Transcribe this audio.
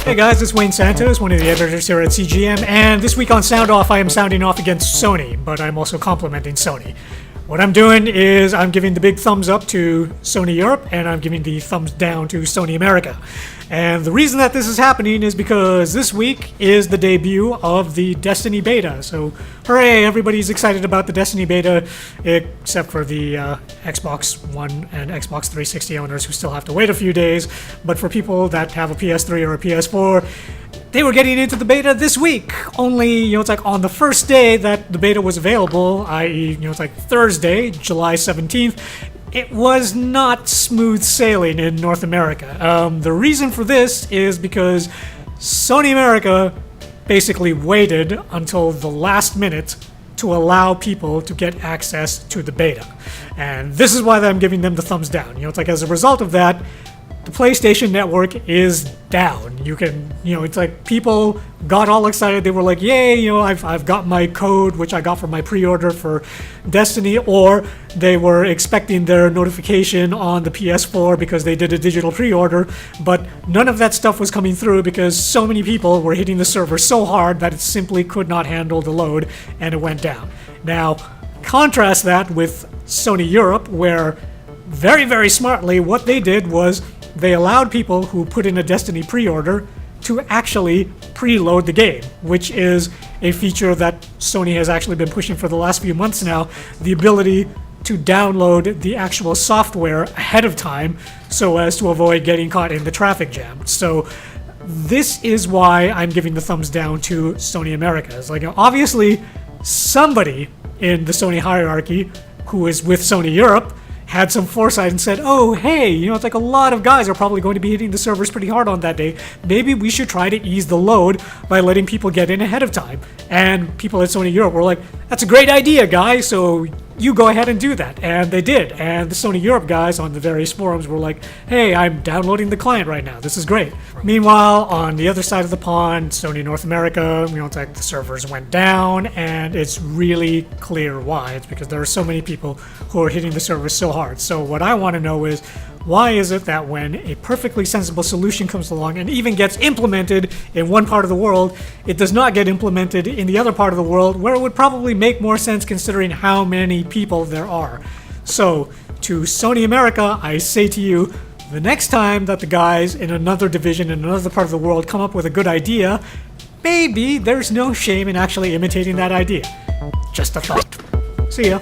Hey guys, it's Wayne Santos, one of the editors here at CGM, and this week on Sound Off I am sounding off against Sony, but I'm also complimenting Sony. What I'm doing is I'm giving the big thumbs up to Sony Europe, and I'm giving the thumbs down to Sony America. And the reason that this is happening is because this week is the debut of the Destiny beta. So, hooray, everybody's excited about the Destiny beta, except for the Xbox One and Xbox 360 owners who still have to wait a few days. But for people that have a PS3 or a PS4, they were getting into the beta this week. Only, it's like on the first day that the beta was available, i.e., it's like Thursday, July 17th, it was not smooth sailing in North America. The reason for this is because Sony America basically waited until the last minute to allow people to get access to the beta. And this is why I'm giving them the thumbs down. It's like as a result of that, the PlayStation Network is down. You can, it's like people got all excited. They were like, yay, I've got my code, which I got for my pre-order for Destiny, or they were expecting their notification on the PS4 because they did a digital pre-order, but none of that stuff was coming through because so many people were hitting the server so hard that it simply could not handle the load, and it went down. Now, contrast that with Sony Europe, where very, very smartly, what they did was they allowed people who put in a Destiny pre-order to actually preload the game, which is a feature that Sony has actually been pushing for the last few months now, the ability to download the actual software ahead of time so as to avoid getting caught in the traffic jam. So this is why I'm giving the thumbs down to Sony Americas. Like, obviously, somebody in the Sony hierarchy who is with Sony Europe had some foresight and said, oh, hey, it's like a lot of guys are probably going to be hitting the servers pretty hard on that day. Maybe we should try to ease the load by letting people get in ahead of time. And people at Sony Europe were like, that's a great idea, guys, so you go ahead and do that. And they did. And the Sony Europe guys on the various forums were like, hey, I'm downloading the client right now. This is great. Meanwhile, on the other side of the pond, Sony North America, it's like the servers went down, and it's really clear why. It's because there are so many people who are hitting the servers so hard. So what I want to know is, why is it that when a perfectly sensible solution comes along and even gets implemented in one part of the world, it does not get implemented in the other part of the world where it would probably make more sense considering how many people there are? So, to Sony America, I say to you, the next time that the guys in another division in another part of the world come up with a good idea, maybe there's no shame in actually imitating that idea. Just a thought. See ya.